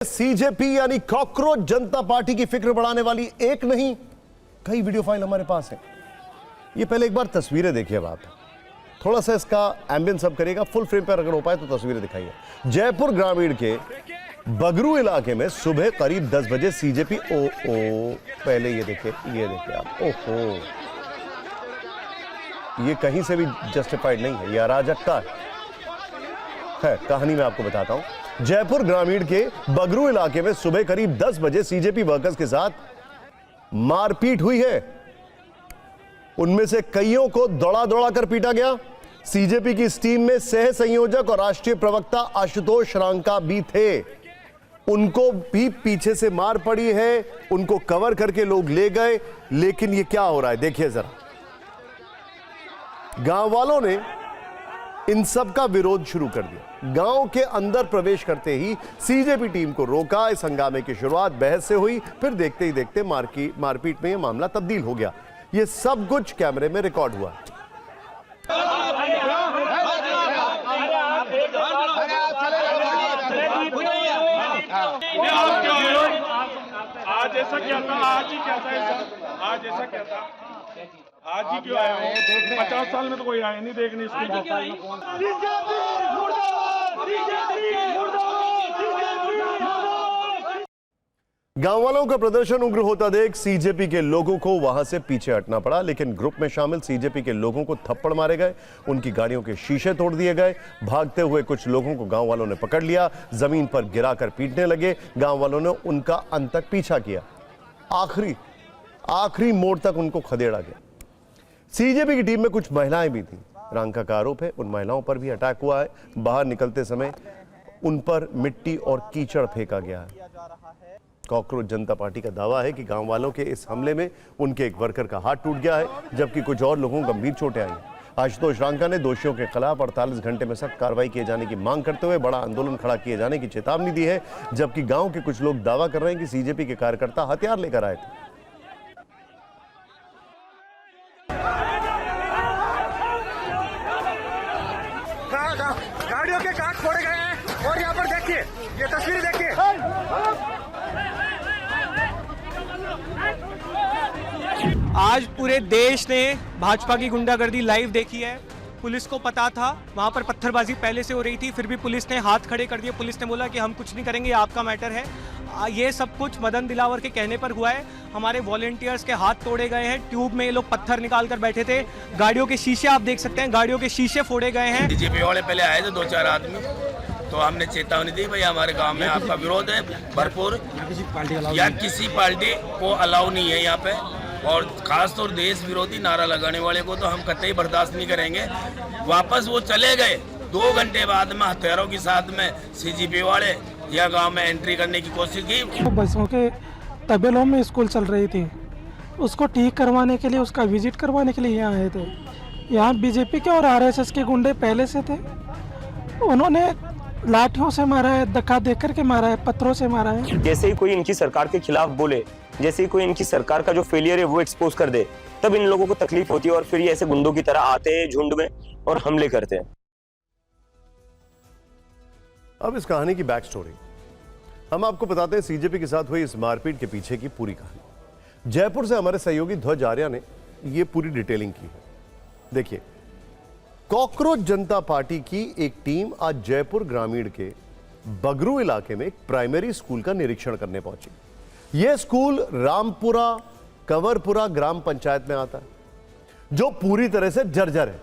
CJP यानी cockroach जनता party की फिक्र बढ़ाने वाली एक नहीं कई वीडियो फाइल हमारे पास है। ये पहले एक बार तस्वीरें देखिए, आप थोड़ा सा इसका एम्बियंस अब करिएगा, फुल फ्रेम पर अगर हो पाए तो तस्वीरें दिखाइए। जयपुर ग्रामीण के बगरू इलाके में सुबह करीब 10 बजे सीजेपी पहले ये देखिए आप, ओहो, ये कहीं से भी जस्टिफाइड नहीं है, ये अराजकता है। कहानी मैं आपको बताता हूं। जयपुर ग्रामीण के बगरू इलाके में सुबह करीब 10 बजे सीजेपी वर्कर्स के साथ मारपीट हुई है। उनमें से कईयों को दौड़ा कर पीटा गया। सीजेपी की इस टीम में सह संयोजक और राष्ट्रीय प्रवक्ता आशुतोष रांका भी थे। उनको भी पीछे से मार पड़ी है, उनको कवर करके लोग ले गए। लेकिन ये क्या हो रहा है देखिए जरा। गांव वालों ने इन सब का विरोध शुरू कर दिया। गांव के अंदर प्रवेश करते ही सीजेपी टीम को रोका। इस हंगामे की शुरुआत बहस से हुई, फिर देखते ही देखते मारपीट में यह मामला तब्दील हो गया। यह सब कुछ कैमरे में रिकॉर्ड हुआ। आज ऐसा क्या था? आज ही क्या था? आज ऐसा क्या था? आज ही क्यों आया हो? 50 साल में तो कोई आया नहीं देखने इसको। गांव वालों का प्रदर्शन उग्र होता देख सीजेपी के लोगों को वहां से पीछे हटना पड़ा, लेकिन ग्रुप में शामिल सीजेपी के लोगों को थप्पड़ मारे गए, उनकी गाड़ियों के शीशे तोड़ दिए गए। भागते हुए कुछ लोगों को गांव वालों ने पकड़ लिया, जमीन पर गिराकर पीटने लगे। गांव वालों ने उनका अंत तक पीछा किया, आखिरी मोड़ तक उनको खदेड़ा गया। सीजेपी की टीम में कुछ महिलाएं भी थीं। रांका का आरोप है उन महिलाओं पर भी अटैक हुआ है। बाहर निकलते समय उन पर मिट्टी और कीचड़ फेंका गया है। कॉकरोच जनता पार्टी का दावा है कि गांव वालों के इस हमले में उनके एक वर्कर का हाथ टूट गया है, जबकि कुछ और लोगों को गंभीर चोटें आई हैं। आशुतोष रांका ने दोषियों के खिलाफ 48 घंटे में सख्त कार्रवाई किए जाने की मांग करते हुए बड़ा आंदोलन खड़ा किए जाने की चेतावनी दी है, जबकि गांव के कुछ लोग दावा कर रहे हैं कि सीजेपी के कार्यकर्ता हथियार लेकर आए थे। गाड़ियों के कांच फोड़े गए हैं और यहाँ पर देखिए, ये तस्वीर देखिए। आज पूरे देश ने भाजपा की गुंडागर्दी लाइव देखी है। पुलिस को पता था वहां पर पत्थरबाजी पहले से हो रही थी, फिर भी पुलिस ने हाथ खड़े कर दिए। पुलिस ने बोला कि हम कुछ नहीं करेंगे, ये आपका मैटर है। ये सब कुछ मदन दिलावर के कहने पर हुआ है। हमारे वॉलंटियर्स के हाथ तोड़े गए हैं, ट्यूब में ये लोग पत्थर निकाल कर बैठे थे। गाड़ियों के शीशे आप देख सकते हैं, गाड़ियों के शीशे फोड़े गए हैं। बीजेपी वाले पहले आए थे 2-4 आदमी, तो हमने चेतावनी दी भाई हमारे गांव में आपका विरोध है भरपूर, या किसी पार्टी को अलाउ नहीं है यहाँ पे, और खासतौर देश विरोधी नारा लगाने वाले को तो हम कतई बर्दाश्त नहीं करेंगे। वापस वो चले गए। 2 घंटे बाद में हथियारों के साथ में सीजेपी वाले यह गांव में एंट्री करने की कोशिश की। बसों के तबेलों में स्कूल चल रही थी, उसको ठीक करवाने के लिए, उसका विजिट करवाने के लिए यहाँ आए थे। यहाँ बीजेपी के और आरएसएस के गुंडे पहले से थे। उन्होंने लाठियों से मारा है, धक्का देकर के मारा है, पत्थरों से मारा है। जैसे ही कोई इनकी सरकार के खिलाफ बोले, जैसे ही कोई इनकी सरकार का जो फेलियर है वो एक्सपोज कर दे, तब इन लोगों को तकलीफ होती है और फिर ये ऐसे गुंडों की तरह आते हैं झुंड में और हमले करते हैं। अब इस कहानी की बैक स्टोरी हम आपको बताते हैं। सीजेपी के साथ हुई इस मारपीट के पीछे की पूरी कहानी जयपुर से हमारे सहयोगी ध्वज आर्या ने यह पूरी डिटेलिंग की है। देखिए, कॉकरोच जनता पार्टी की एक टीम आज जयपुर ग्रामीण के बगरू इलाके में एक प्राइमरी स्कूल का निरीक्षण करने पहुंची। यह स्कूल रामपुरा कंवरपुरा ग्राम पंचायत में आता है, जो पूरी तरह से जर्जर है।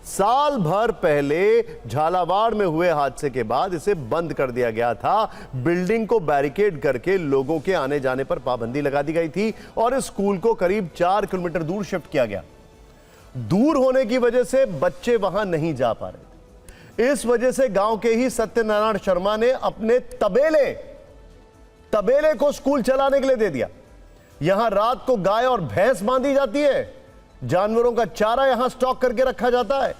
साल भर पहले झालावाड़ में हुए हादसे के बाद इसे बंद कर दिया गया था। बिल्डिंग को बैरिकेड करके लोगों के आने जाने पर पाबंदी लगा दी गई थी और इस स्कूल को करीब 4 किलोमीटर दूर शिफ्ट किया गया। दूर होने की वजह से बच्चे वहां नहीं जा पा रहे थे। इस वजह से गांव के ही सत्यनारायण शर्मा ने अपने तबेले को स्कूल चलाने के लिए दे दिया। यहां रात को गाय और भैंस बांधी जाती है, जानवरों का चारा यहां स्टॉक करके रखा जाता है।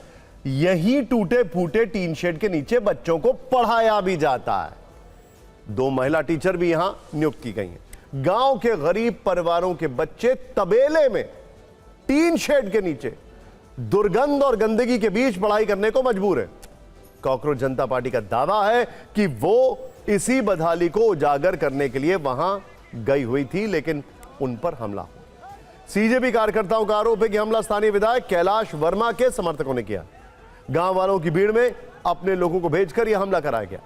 यही टूटे फूटे टीन शेड के नीचे बच्चों को पढ़ाया भी जाता है। 2 महिला टीचर भी यहां नियुक्त की गई हैं। गांव के गरीब परिवारों के बच्चे तबेले में टीन शेड के नीचे दुर्गंध और गंदगी के बीच पढ़ाई करने को मजबूर है। कॉकरोच जनता पार्टी का दावा है कि वो इसी बदहाली को उजागर करने के लिए वहां गई हुई थी, लेकिन उन पर हमला हुआ। सीजेपी कार्यकर्ताओं का आरोप है कि हमला स्थानीय विधायक कैलाश वर्मा के समर्थकों ने किया। गांव वालों की भीड़ में अपने लोगों को भेजकर यह हमला कराया गया।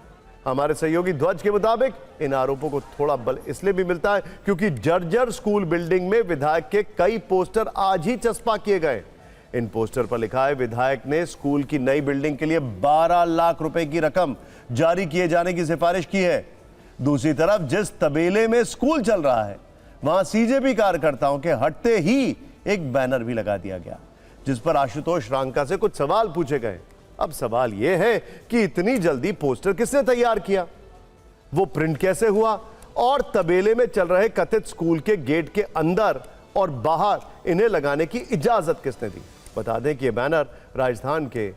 हमारे सहयोगी ध्वज के मुताबिक इन आरोपों को थोड़ा बल इसलिए भी मिलता है क्योंकि जर्जर स्कूल बिल्डिंग में विधायक के कई पोस्टर आज ही चस्पा किए गए। इन पोस्टर पर लिखा है विधायक ने स्कूल की नई बिल्डिंग के लिए 12 लाख रुपए की रकम जारी किए जाने की सिफारिश की है। दूसरी तरफ जिस तबेले में स्कूल चल रहा है वहां सीजेपी कार्यकर्ताओं के हटते ही एक बैनर भी लगा दिया गया जिस पर आशुतोष रांका से कुछ सवाल पूछे गए। अब सवाल यह है कि इतनी जल्दी पोस्टर किसने तैयार किया, वो प्रिंट कैसे हुआ और तबेले में चल रहे कथित स्कूल के गेट के अंदर और बाहर इन्हें लगाने की इजाजत किसने दी। बता दें कि यह बैनर राजस्थान के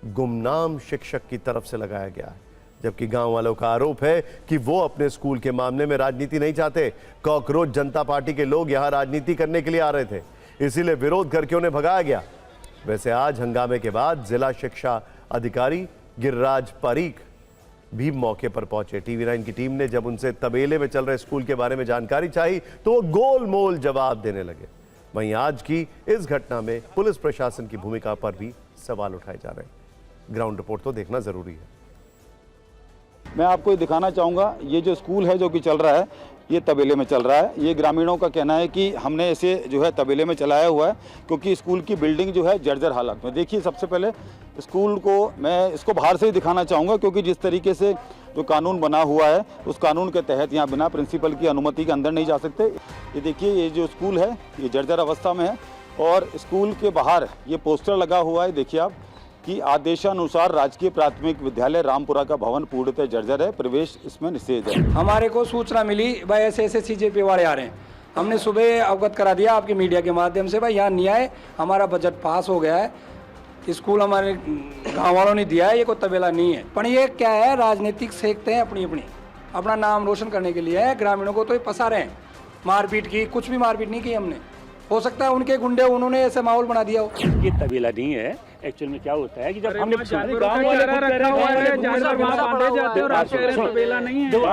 गुमनाम शिक्षक की तरफ से लगाया गया है, जबकि गांव वालों का आरोप है कि वो अपने स्कूल के मामले में राजनीति नहीं चाहते। कॉकरोच जनता पार्टी के लोग यहां राजनीति करने के लिए आ रहे थे, इसीलिए विरोध करके उन्हें भगाया गया। वैसे आज हंगामे के बाद जिला शिक्षा अधिकारी गिरिराज परीख भी मौके पर पहुंचे। टीवी 9 की टीम ने जब उनसे तबेले में चल रहे स्कूल के बारे में जानकारी चाही तो वो गोलमोल जवाब देने लगे। वहीं आज की इस घटना में पुलिस प्रशासन की भूमिका पर भी सवाल उठाए जा रहे हैं। ग्राउंड रिपोर्ट तो देखना जरूरी है। मैं आपको ये दिखाना चाहूँगा, ये जो स्कूल है जो कि चल रहा है ये तबेले में चल रहा है। ये ग्रामीणों का कहना है कि हमने इसे जो है तबेले में चलाया हुआ है क्योंकि स्कूल की बिल्डिंग जो है जर्जर हालत में। देखिए सबसे पहले स्कूल को मैं इसको बाहर से ही दिखाना चाहूँगा क्योंकि जिस तरीके से जो कानून बना हुआ है उस कानून के तहत यहाँ बिना प्रिंसिपल की अनुमति के अंदर नहीं जा सकते। ये देखिए ये जो स्कूल है ये जर्जर अवस्था में है और स्कूल के बाहर ये पोस्टर लगा हुआ है। देखिए आप कि आदेशानुसार राजकीय प्राथमिक विद्यालय रामपुरा का भवन पूर्णतः जर्जर है, प्रवेश इसमें निषेध है। हमारे को सूचना मिली भाई ऐसे ऐसे सीजेपी वाले आ रहे हैं, हमने सुबह अवगत करा दिया आपके मीडिया के माध्यम से भाई यहाँ नहीं आए, हमारा बजट पास हो गया है, स्कूल हमारे गाँव वालों ने दिया है, ये कोई तबेला नहीं है। पर ये क्या है, राजनीतिक सेकते हैं अपनी अपनी, अपना नाम रोशन करने के लिए है। ग्रामीणों को तो ये फंसा रहे हैं, मारपीट की, कुछ भी मारपीट नहीं की हमने। हो सकता है उनके गुंडे उन्होंने ऐसे माहौल बना दिया हो। ये तबेला नहीं है, एक्चुअल में क्या होता है कि जब हमने गांव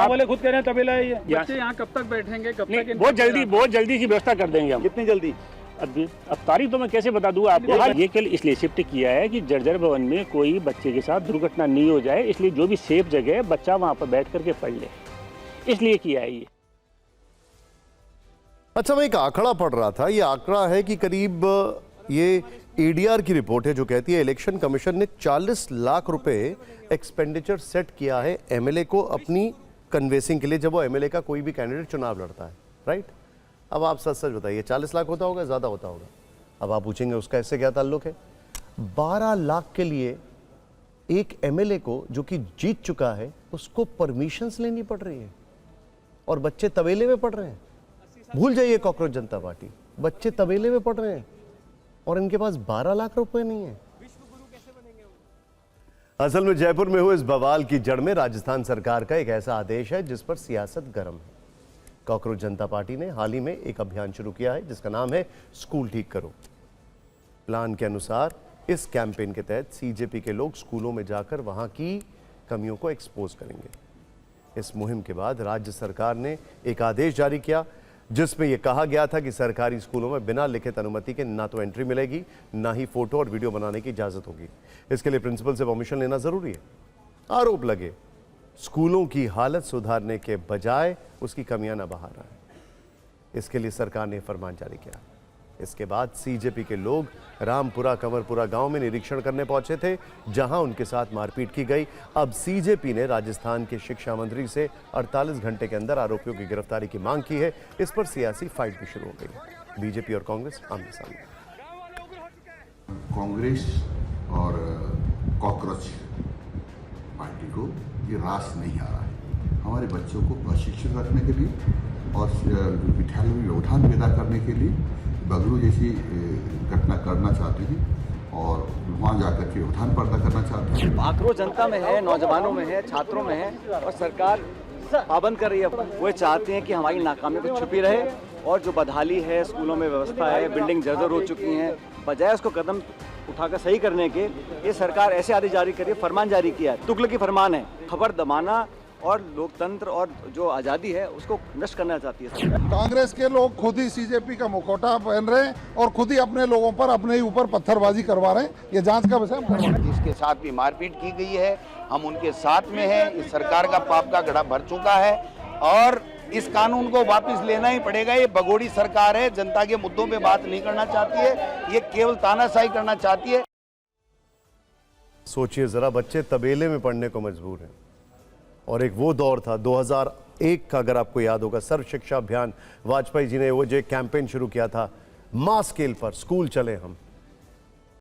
वाले खुद कह रहे हैं तबेला है ये। बच्चे यहाँ कब तक बैठेंगे, कब तक? बहुत जल्दी की व्यवस्था कर देंगे हम। कितनी जल्दी? अब तारीख तो मैं कैसे बता दूं आपको। ये केवल इसलिए शिफ्ट किया है कि जर्जर भवन में कोई बच्चे के साथ दुर्घटना नहीं हो जाए, इसलिए जो भी सेफ जगह है बच्चा वहाँ पर बैठ करके पढ़ ले, इसलिए किया है ये। अच्छा, मैं एक आंकड़ा पढ़ रहा था, ये आंकड़ा है कि करीब ये एडीआर की रिपोर्ट है जो कहती है इलेक्शन कमीशन ने 40 लाख रुपए एक्सपेंडिचर सेट किया है एमएलए को अपनी कन्वेंसिंग के लिए जब वो एमएलए का कोई भी कैंडिडेट चुनाव लड़ता है, राइट? अब आप सच सच बताइए, 40 लाख होता होगा, ज़्यादा होता होगा? अब आप पूछेंगे उसका इससे क्या ताल्लुक है? 12 लाख के लिए एक एमएलए को जो कि जीत चुका है उसको परमिशंस लेनी पड़ रही है और बच्चे तबेले में पढ़ रहे हैं। भूल जाइए कॉकरोच जनता पार्टी, बच्चे तबेले में पढ़ रहे हैं और इनके पास 12 लाख रुपए नहीं है। असल में जयपुर में हुए इस बवाल की जड़ में राजस्थान सरकार का एक ऐसा आदेश है जिस पर सियासत गर्म है। कॉकरोच जनता पार्टी ने हाल ही में एक अभियान शुरू किया है जिसका नाम है स्कूल ठीक करो। प्लान के अनुसार इस कैंपेन के तहत सीजेपी के लोग स्कूलों में जाकर वहां की कमियों को एक्सपोज करेंगे। इस मुहिम के बाद राज्य सरकार ने एक आदेश जारी किया जिसमें यह कहा गया था कि सरकारी स्कूलों में बिना लिखित अनुमति के ना तो एंट्री मिलेगी, ना ही फोटो और वीडियो बनाने की इजाजत होगी। इसके लिए प्रिंसिपल से परमिशन लेना जरूरी है। आरोप लगे स्कूलों की हालत सुधारने के बजाय उसकी कमियां न बहा रहा है। इसके लिए सरकार ने फरमान जारी किया। इसके बाद सीजेपी के लोग रामपुरा कंवरपुरा गांव में निरीक्षण करने पहुंचे थे जहां उनके साथ मारपीट की गई। अब सीजेपी ने राजस्थान के शिक्षा मंत्री से 48 घंटे के अंदर आरोपियों की गिरफ्तारी की मांग की है। इस पर सियासी फाइट भी शुरू हो गई। बीजेपी और कांग्रेस आमने सामने। कांग्रेस और कॉकरोच पार्टी को ये रास नहीं आ रहा है। हमारे बच्चों को प्रशिक्षित रखने के लिए और विद्यालय में व्यवधान पैदा करने के लिए बगलू जैसी घटना करना चाहती थी और वहाँ जाकर के व्यवधान पैदा करना चाहती है। आक्रोश जनता में है, नौजवानों में है, छात्रों में है और सरकार पाबंद कर रही है। वो चाहते हैं कि हमारी नाकामी को छुपी रहे और जो बदहाली है, स्कूलों में व्यवस्था है, बिल्डिंग जर्जर हो चुकी हैं, बजाय उसको कदम उठाकर सही करने के ये सरकार ऐसे आदेश जारी करी, फरमान जारी किया है। तुगलकी फरमान है, खबर दबाना और लोकतंत्र और जो आज़ादी है उसको नष्ट करना चाहती है सरकार। कांग्रेस के लोग खुद ही सीजेपी का मुखौटा पहन रहे हैं और खुद ही अपने लोगों पर अपने ही ऊपर पत्थरबाजी करवा रहे हैं। ये जांच का विषय हम करवा रहे हैं। जिसके साथ भी मारपीट की गई है हम उनके साथ में हैं। इस सरकार का पाप का घड़ा भर चुका है और इस कानून को वापस लेना ही पड़ेगा। ये भगोड़ी सरकार है, जनता के मुद्दों पे बात नहीं करना चाहती है, ये केवल तानाशाही करना चाहती है। सोचिए जरा, बच्चे तबेले में पढ़ने को मजबूर हैं। और एक वो दौर था 2001 का, अगर आपको याद होगा, सर्व शिक्षा अभियान, वाजपेयी जी ने वो जो कैंपेन शुरू किया था, मास स्केल पर स्कूल चले हम।